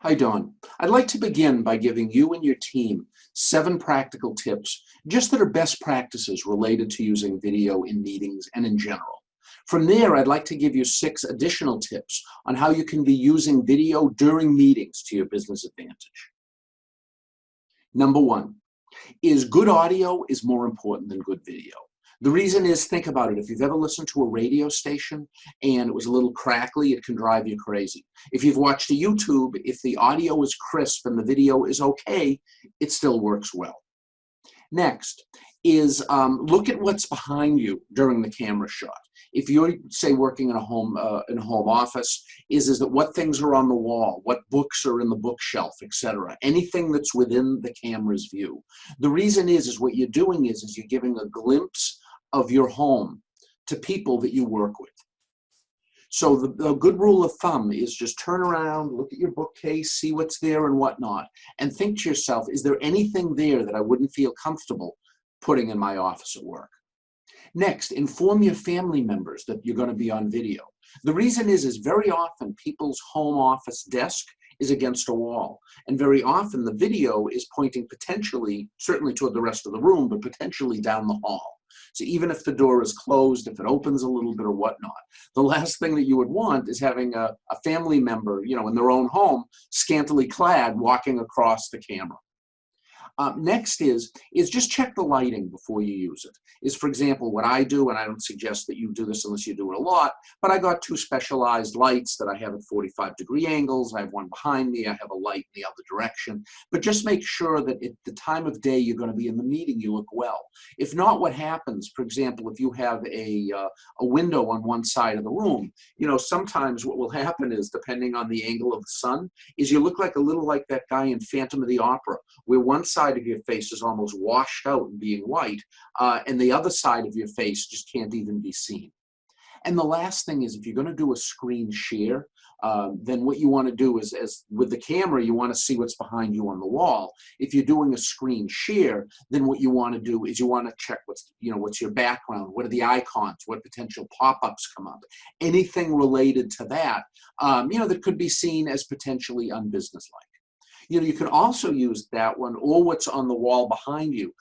Hi, Dawn. I'd like to begin by giving you and your team 7 practical tips, just that are best practices related to using video in meetings and in general. From there, I'd like to give you 6 additional tips on how you can be using video during meetings to your business advantage. Number 1 is good audio is more important than good video. The reason is, think about it. If you've ever listened to a radio station and it was a little crackly, it can drive you crazy. If you've watched a YouTube, if the audio is crisp and the video is okay, it still works well. Next is look at what's behind you during the camera shot. If you're, say, working in a home office, is that what things are on the wall, what books are in the bookshelf, etc. Anything that's within the camera's view. The reason is what you're doing is you're giving a glimpse of your home to people that you work with. So the good rule of thumb is just turn around, look at your bookcase, see what's there and whatnot, and think to yourself, is there anything there that I wouldn't feel comfortable putting in my office at work? Next, inform your family members that you're going to be on video. The reason is very often people's home office desk is against a wall, and very often the video is pointing potentially, certainly toward the rest of the room, but potentially down the hall. So even if the door is closed, if it opens a little bit or whatnot, the last thing that you would want is having a family member, in their own home, scantily clad, walking across the camera. Next is just check the lighting before you use it. For example, what I do, and I don't suggest that you do this unless you do it a lot, but I got 2 specialized lights that I have at 45-degree angles. I have one behind me. I have a light in the other direction. But just make sure that at the time of day you're going to be in the meeting, you look well. If not, what happens, for example, if you have a window on one side of the room, sometimes what will happen is, depending on the angle of the sun, is you look like a little like that guy in Phantom of the Opera, where one side of your face is almost washed out and being white, and the other side of your face just can't even be seen. And the last thing is, if you're going to do a screen share, then what you want to do is, as with the camera, you want to see what's behind you on the wall. If you're doing a screen share, then what you want to do is you want to check what's your background, what are the icons, what potential pop-ups come up, anything related to that, that could be seen as potentially unbusinesslike. You can also use that one or what's on the wall behind you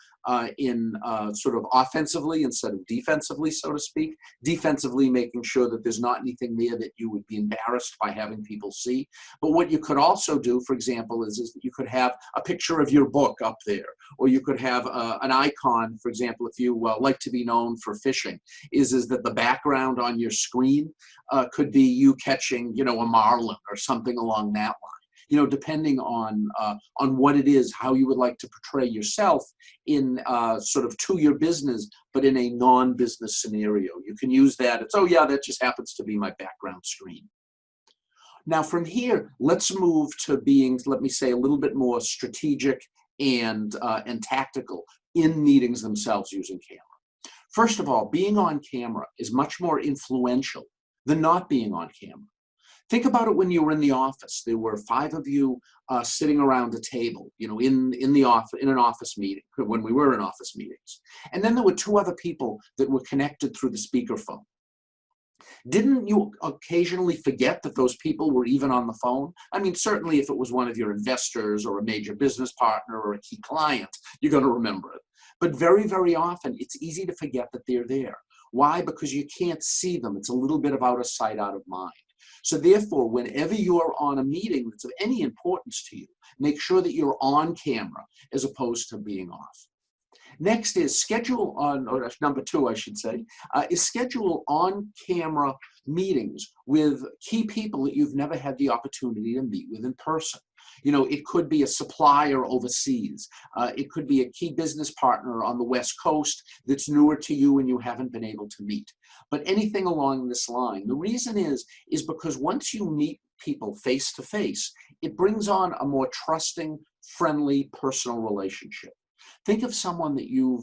in sort of offensively instead of defensively, so to speak. Defensively, making sure that there's not anything there that you would be embarrassed by having people see. But what you could also do, for example, is that you could have a picture of your book up there, or you could have an icon, for example, if you like to be known for fishing, is that the background on your screen could be you catching, a marlin or something along that line. Depending on what it is, how you would like to portray yourself in sort of to your business, but in a non-business scenario. You can use that. It's, oh yeah, that just happens to be my background screen. Now from here, let's move to being, let me say, a little bit more strategic and tactical in meetings themselves using camera. First of all, being on camera is much more influential than not being on camera. Think about it when you were in the office. There were 5 of you sitting around a table, in an office meeting, when we were in office meetings. And then there were 2 other people that were connected through the speakerphone. Didn't you occasionally forget that those people were even on the phone? I mean, certainly if it was one of your investors or a major business partner or a key client, you're going to remember it. But very, very often, it's easy to forget that they're there. Why? Because you can't see them. It's a little bit of out of sight, out of mind. So therefore, whenever you're on a meeting that's of any importance to you, make sure that you're on camera as opposed to being off. Next is schedule on, or number 2, I should say, is schedule on-camera meetings with key people that you've never had the opportunity to meet with in person. It could be a supplier overseas. It could be a key business partner on the West Coast that's newer to you and you haven't been able to meet. But anything along this line. The reason is because once you meet people face to face, it brings on a more trusting, friendly, personal relationship. Think of someone that you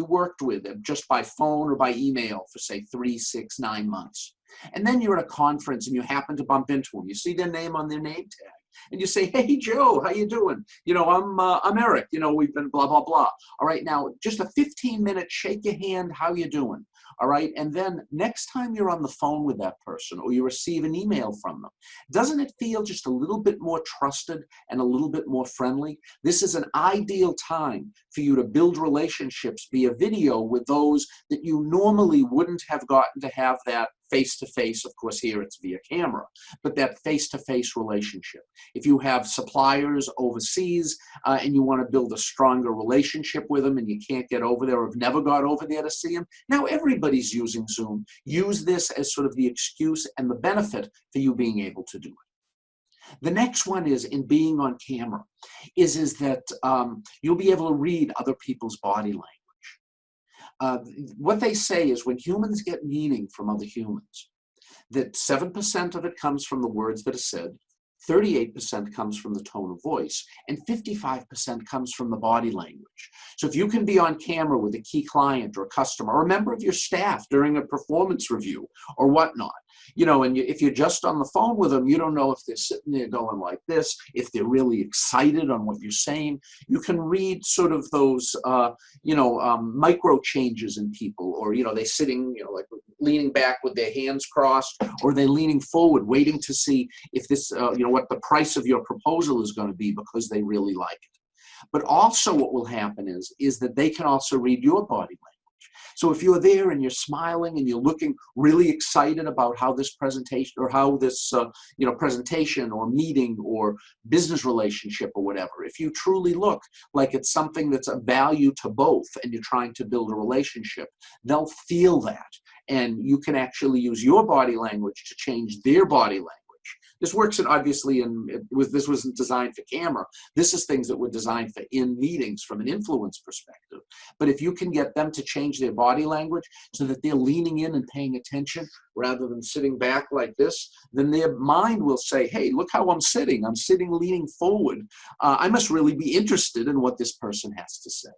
worked with just by phone or by email for, say, 3, 6, 9 months. And then you're at a conference and you happen to bump into them. You see their name on their name tag. and you say, hey, Joe, how you doing? I'm Eric. We've been blah, blah, blah. All right, now just a 15-minute shake your hand, how you doing? All right, and then next time you're on the phone with that person or you receive an email from them, doesn't it feel just a little bit more trusted and a little bit more friendly? This is an ideal time for you to build relationships via video with those that you normally wouldn't have gotten to have that face-to-face. Of course, here it's via camera, but that face-to-face relationship. If you have suppliers overseas and you want to build a stronger relationship with them and you can't get over there or have never got over there to see them, now everybody's using Zoom. Use this as sort of the excuse and the benefit for you being able to do it. The next one is in being on camera is that you'll be able to read other people's body language. What they say is when humans get meaning from other humans, that 7% of it comes from the words that are said, 38% comes from the tone of voice, and 55% comes from the body language. So if you can be on camera with a key client or a customer or a member of your staff during a performance review or whatnot, and if you're just on the phone with them, you don't know if they're sitting there going like this, if they're really excited on what you're saying. You can read sort of those, micro changes in people, or, they sitting, like leaning back with their hands crossed, or they leaning forward, waiting to see if this, what the price of your proposal is going to be because they really like it. But also what will happen is that they can also read your body language. So if you're there and you're smiling and you're looking really excited about how this presentation or how this presentation or meeting or business relationship or whatever, if you truly look like it's something that's a value to both and you're trying to build a relationship, they'll feel that. And you can actually use your body language to change their body language. This works obviously this wasn't designed for camera. This is things that were designed for in meetings from an influence perspective. But if you can get them to change their body language so that they're leaning in and paying attention rather than sitting back like this, then their mind will say, hey, look how I'm sitting. I'm sitting leaning forward. I must really be interested in what this person has to say.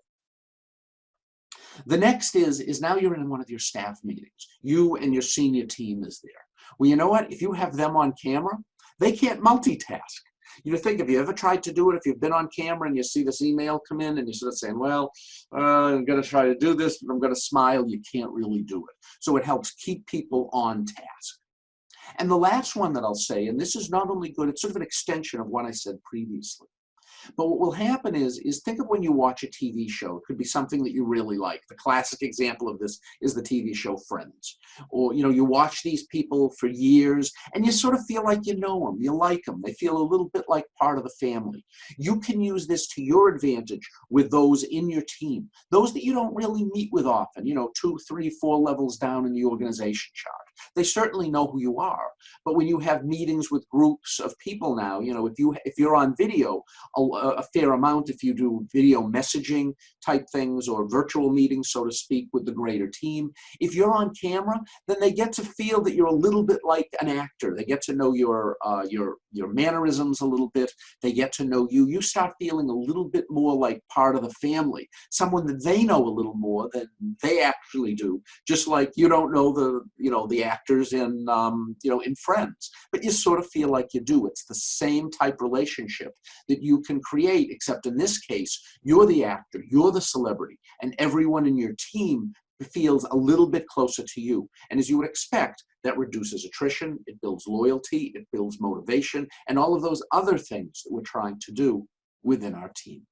The next is now you're in one of your staff meetings. You and your senior team is there. Well, you know what? If you have them on camera, they can't multitask. Think, have you ever tried to do it? If you've been on camera and you see this email come in and you're sort of saying, well, I'm going to try to do this, but I'm going to smile. You can't really do it. So it helps keep people on task. And the last one that I'll say, and this is not only good, it's sort of an extension of what I said previously. But what will happen is think of when you watch a TV show. It could be something that you really like. The classic example of this is the TV show Friends. Or, you watch these people for years and you sort of feel like you know them, you like them. They feel a little bit like part of the family. You can use this to your advantage with those in your team, those that you don't really meet with often, 2, 3, 4 levels down in the organization chart. They certainly know who you are. But when you have meetings with groups of people now, if you're on video, a fair amount, if you do video messaging type things or virtual meetings, so to speak, with the greater team, if you're on camera, then they get to feel that you're a little bit like an actor. They get to know your mannerisms a little bit. They get to know you. You start feeling a little bit more like part of the family, someone that they know a little more than they actually do. Just like you don't know the actors in Friends, but you sort of feel like you do. It's the same type relationship that you can create, except in this case, you're the actor, you're the celebrity, and everyone in your team feels a little bit closer to you. And as you would expect, that reduces attrition, it builds loyalty, it builds motivation, and all of those other things that we're trying to do within our team.